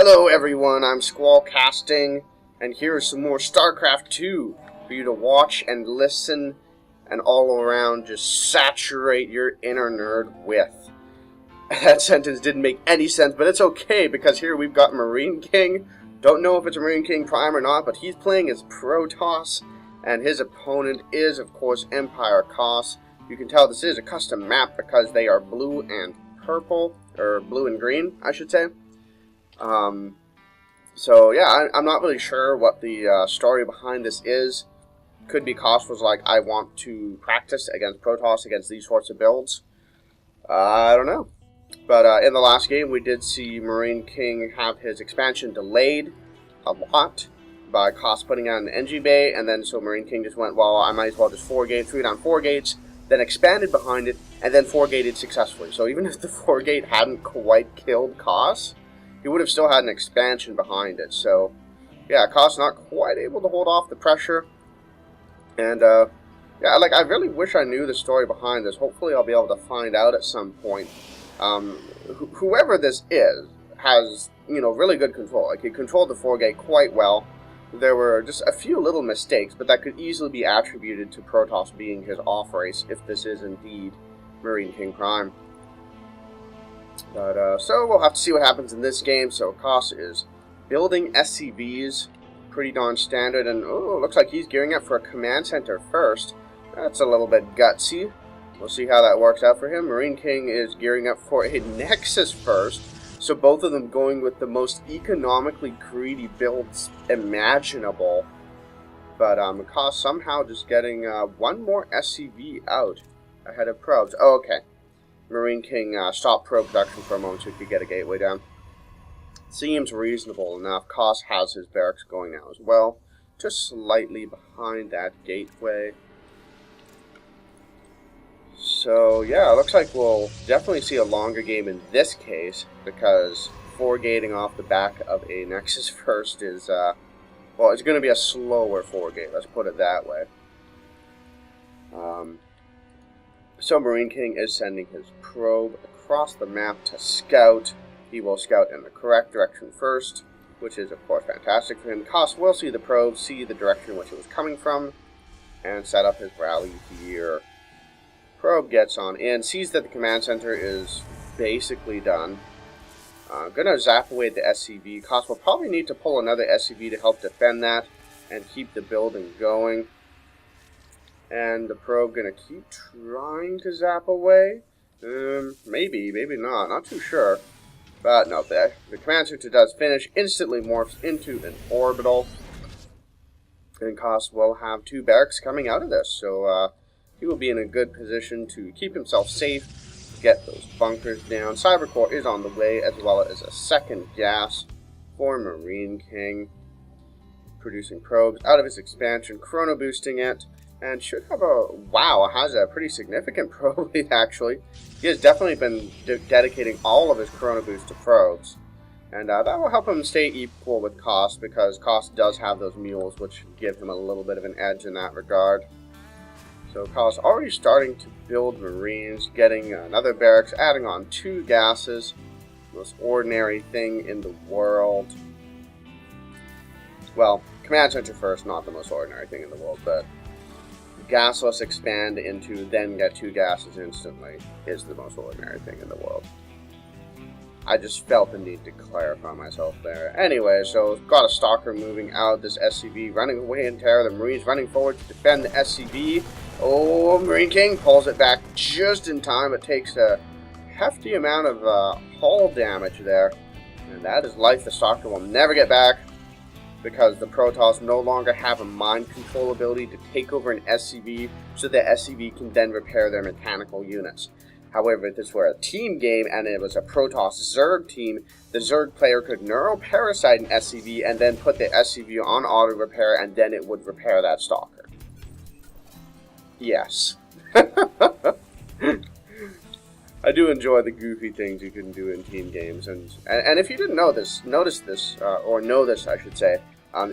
Hello everyone, I'm Squallcasting, and here's some more StarCraft 2 for you to watch and listen and all around just saturate your inner nerd with. That sentence didn't make any sense, but it's okay because here we've got MarineKing. Don't know if it's MarineKing Prime or not, but he's playing as Protoss, and his opponent is, of course, Empire Koss. You can tell this is a custom map because they are blue and purple, or blue and green, I should say. So yeah, I'm not really sure what the story behind this is. Could be Koss was like, I want to practice against Protoss, against these sorts of builds. I don't know. But in the last game, we did see MarineKing have his expansion delayed a lot by Koss putting out an NG Bay, and then so MarineKing just went, well, I might as well just 4-gate, 3 down 4 gates, then expanded behind it, and then 4-gated successfully. So even if the 4-gate hadn't quite killed Koss, he would have still had an expansion behind it. So, yeah, Koss not quite able to hold off the pressure. And, yeah, like, I really wish I knew the story behind this. Hopefully I'll be able to find out at some point. Whoever this is has, you know, really good control. Like, he controlled the 4-gate quite well. There were just a few little mistakes, but that could easily be attributed to Protoss being his off-race, if this is indeed MarineKing Prime. But, so we'll have to see what happens in this game. So Koss is building SCVs, pretty darn standard, and oh, looks like he's gearing up for a command center first. That's a little bit gutsy. We'll see how that works out for him. MarineKing is gearing up for a Nexus first, so both of them going with the most economically greedy builds imaginable. But Koss somehow just getting one more SCV out ahead of probes. Oh, okay. MarineKing stopped probe production for a moment so he could get a gateway down. Seems reasonable enough. Koss has his barracks going now as well, just slightly behind that gateway. So yeah, it looks like we'll definitely see a longer game in this case, because 4-gating off the back of a Nexus first is, well, it's going to be a slower 4-gate, let's put it that way. So MarineKing is sending his probe across the map to scout. He will scout in the correct direction first, which is of course fantastic for him. Koss will see the probe, see the direction in which it was coming from, and set up his rally here. Probe gets on in, sees that the command center is basically done. Gonna zap away the SCV. Koss will probably need to pull another SCV to help defend that and keep the building going. And the probe gonna keep trying to zap away. Maybe not. Not too sure. But no, the command center does finish. Instantly morphs into an orbital. And Koss will have 2 barracks coming out of this. So he will be in a good position to keep himself safe, get those bunkers down. Cybercore is on the way, as well as a second gas for MarineKing. Producing probes out of his expansion, chrono boosting it. And should have a, wow, has a pretty significant probe lead, actually. He has definitely been dedicating all of his chrono boost to probes. And that will help him stay equal with Koss, because Koss does have those mules, which give him a little bit of an edge in that regard. So Koss already starting to build Marines, getting another barracks, adding on 2 gases. Most ordinary thing in the world. Well, command center first, not the most ordinary thing in the world, but gasless expand into then get 2 gases instantly is the most ordinary thing in the world. I just felt the need to clarify myself there. Anyway, so got a stalker moving out, this SCV running away in terror, the Marines running forward to defend the SCV. Oh, MarineKing pulls it back just in time. It takes a hefty amount of hull damage there, and that is life the stalker will never get back, because the Protoss no longer have a mind control ability to take over an SCV, so the SCV can then repair their mechanical units. However, if this were a team game and it was a Protoss Zerg team, the Zerg player could neuroparasite an SCV and then put the SCV on auto repair, and then it would repair that stalker. Yes. I do enjoy the goofy things you can do in team games, and if you didn't know this, notice this, or know this, I should say.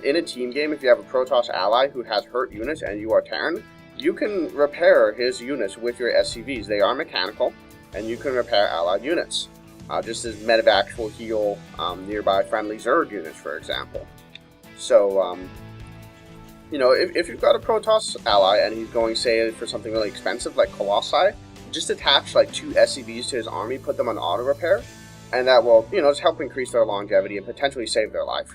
In a team game, if you have a Protoss ally who has hurt units and you are Terran, you can repair his units with your SCVs. They are mechanical, and you can repair allied units. just as medevacs will heal nearby friendly Zerg units, for example. So, you know, if you've got a Protoss ally and he's going, say, for something really expensive like Colossi, just attach like 2 SCVs to his army, put them on auto repair, and that will, you know, just help increase their longevity and potentially save their life.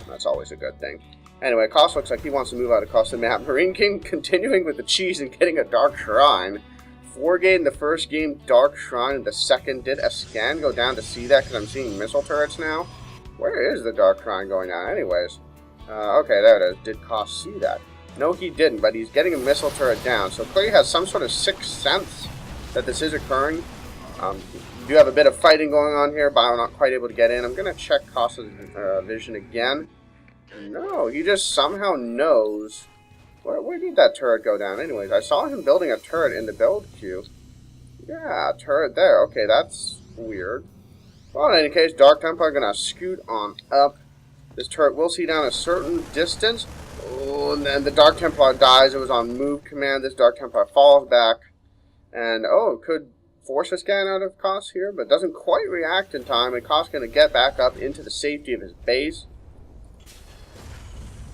And that's always a good thing. Anyway, Koss looks like he wants to move out across the map. MarineKing continuing with the cheese and getting a Dark Shrine. 4-gate in the first game, Dark Shrine in the second. Did a scan go down to see that? Because I'm seeing missile turrets now. Where is the Dark Shrine going down anyways? Okay, there it is. Did Koss see that? No, he didn't, but he's getting a missile turret down. So clearly has some sort of sixth sense that this is occurring. We do have a bit of fighting going on here, but I'm not quite able to get in. I'm going to check Koss's vision again. No, he just somehow knows. Where did that turret go down anyways? I saw him building a turret in the build queue. Yeah, turret there. Okay, that's weird. Well, in any case, Dark Templar going to scoot on up. This turret will see down a certain distance. Oh, and then the Dark Templar dies. It was on move command. This Dark Templar falls back. And, oh, could force a scan out of Koss here, but doesn't quite react in time. And Koss going to get back up into the safety of his base.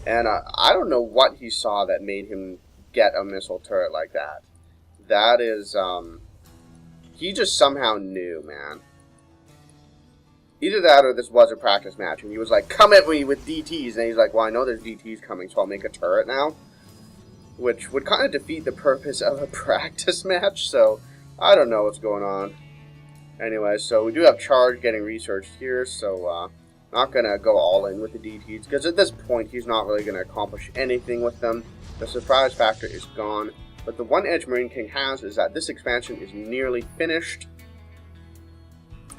And I don't know what he saw that made him get a missile turret like that. That is, he just somehow knew, man. Either that or this was a practice match, and he was like, come at me with DTs, and he's like, well, I know there's DTs coming, so I'll make a turret now. Which would kind of defeat the purpose of a practice match, so I don't know what's going on. Anyway, so we do have Charge getting researched here, so not going to go all in with the DTs, because at this point, he's not really going to accomplish anything with them. The surprise factor is gone, but the one edge MarineKing has is that this expansion is nearly finished.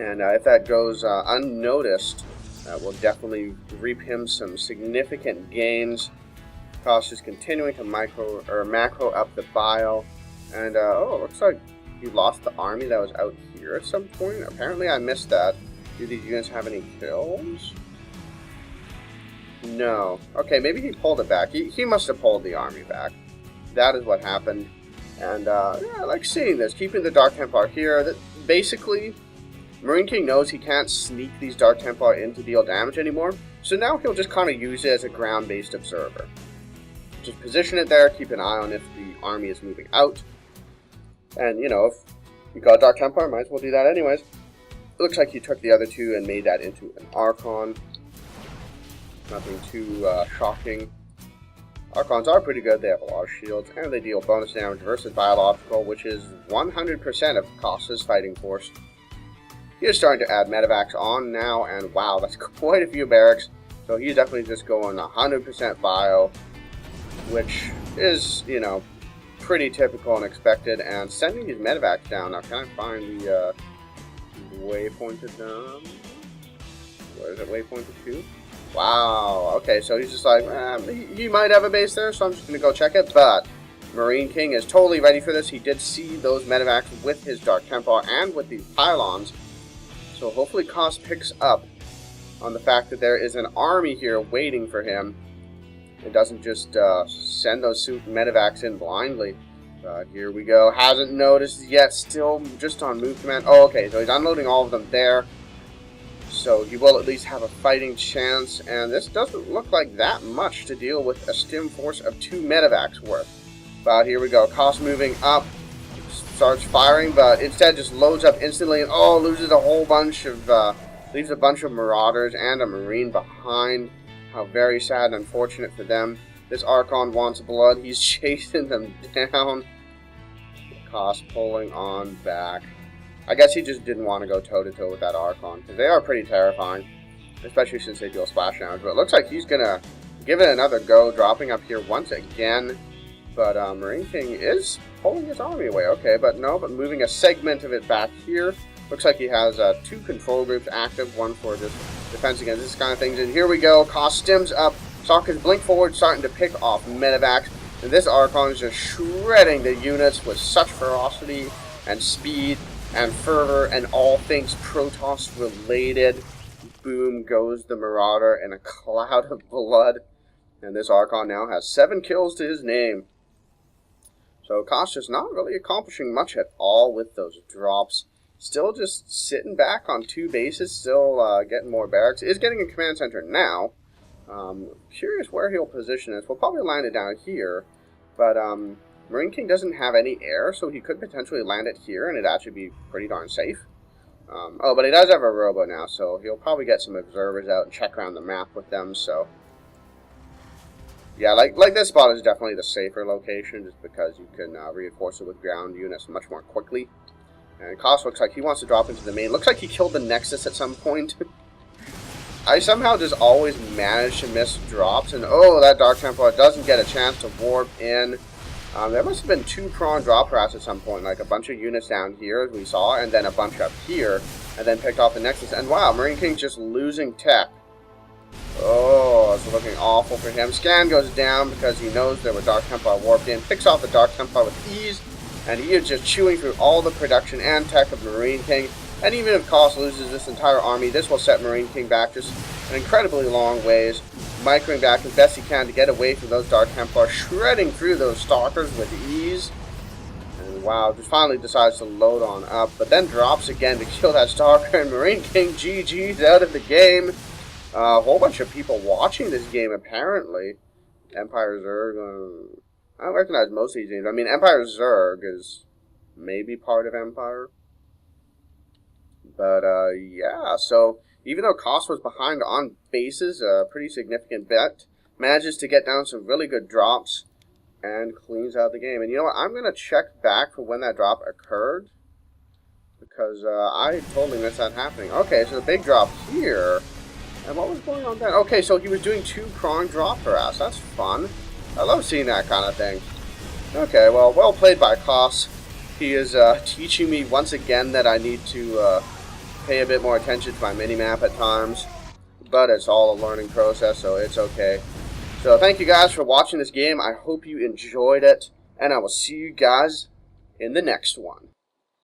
And if that goes unnoticed, we'll definitely reap him some significant gains. Koss is continuing to macro up the bile. And, oh, it looks like he lost the army that was out here at some point. Apparently I missed that. Do these units have any kills? No. Okay, maybe he pulled it back. He must have pulled the army back. That is what happened. And, yeah, I like seeing this. Keeping the Dark Templar here. That basically, MarineKing knows he can't sneak these Dark Templar in to deal damage anymore. So now he'll just kind of use it as a ground-based observer. Just position it there, keep an eye on if the army is moving out. And, you know, if you got Dark Templar, might as well do that anyways. It looks like he took the other two and made that into an Archon. Nothing too shocking. Archons are pretty good. They have a lot of shields, and they deal bonus damage versus biological, which is 100% of Koss's fighting force. He is starting to add medevacs on now, and wow, that's quite a few barracks. So he's definitely just going 100% bio, which is, you know, pretty typical and expected. And sending these medevacs down. Now, can I find the waypointed down? Where is it waypointed to? Wow. Okay, so he's just like, he might have a base there, so I'm just going to go check it. But MarineKing is totally ready for this. He did see those medevacs with his Dark Templar and with these pylons. So hopefully Koss picks up on the fact that there is an army here waiting for him. It doesn't just send those medevacs in blindly. Here we go. Hasn't noticed yet. Still just on move command. Oh, okay. So he's unloading all of them there. So he will at least have a fighting chance. And this doesn't look like that much to deal with a stim force of 2 medevacs worth. But here we go. Koss moving up. Starts firing, but instead just loads up instantly. And oh, loses a whole bunch of... leaves a bunch of marauders and a marine behind. How very sad and unfortunate for them. This Archon wants blood. He's chasing them down. Koss pulling on back. I guess he just didn't want to go toe-to-toe with that Archon, because they are pretty terrifying, especially since they deal splash damage. But it looks like he's going to give it another go, dropping up here once again. But MarineKing is pulling his army away. Okay, but no, but moving a segment of it back here. Looks like he has 2 control groups active, one for just defense against this kind of things. And here we go. Koss stims up. Stalkers blink forward, starting to pick off medevacs. And this Archon is just shredding the units with such ferocity and speed and fervor and all things Protoss related. Boom goes the Marauder in a cloud of blood. And this Archon now has 7 kills to his name. So Koss is not really accomplishing much at all with those drops. Still just sitting back on 2 bases, still getting more barracks. Is getting a command center now. Curious where he'll position this. We'll probably land it down here, but MarineKing doesn't have any air, so he could potentially land it here, and it'd actually be pretty darn safe. Oh, but he does have a robo now, so he'll probably get some observers out and check around the map with them, so... Yeah, like this spot is definitely the safer location, just because you can reinforce it with ground units much more quickly. And Koss looks like he wants to drop into the main. Looks like he killed the Nexus at some point. I somehow just always manage to miss drops, and oh, that Dark Templar doesn't get a chance to warp in. There must have been 2 prawn drop rats at some point, like a bunch of units down here, as we saw, and then a bunch up here, and then picked off the Nexus. And wow, MarineKing's just losing tech. Oh, it's looking awful for him. Scan goes down because he knows there were Dark Templar warped in, picks off the Dark Templar with ease, and he is just chewing through all the production and tech of MarineKing. And even if Koss loses this entire army, this will set MarineKing back just an incredibly long ways, microing back as best he can to get away from those Dark Templar, shredding through those Stalkers with ease. And wow, just finally decides to load on up, but then drops again to kill that Stalker, and MarineKing GG's out of the game. A whole bunch of people watching this game, apparently. Empire Zerg, I don't recognize most of these names. I mean, Empire Zerg is maybe part of Empire. But, yeah, so even though Koss was behind on bases, a pretty significant bet, manages to get down some really good drops and cleans out the game. And you know what? I'm going to check back for when that drop occurred, because I totally missed that happening. Okay, so the big drop here. And what was going on then? Okay, so he was doing 2 prawn drop harass. That's fun. I love seeing that kind of thing. Okay, well played by Koss. He is teaching me once again that I need to pay a bit more attention to my minimap at times. But it's all a learning process, so it's okay. So thank you guys for watching this game. I hope you enjoyed it. And I will see you guys in the next one.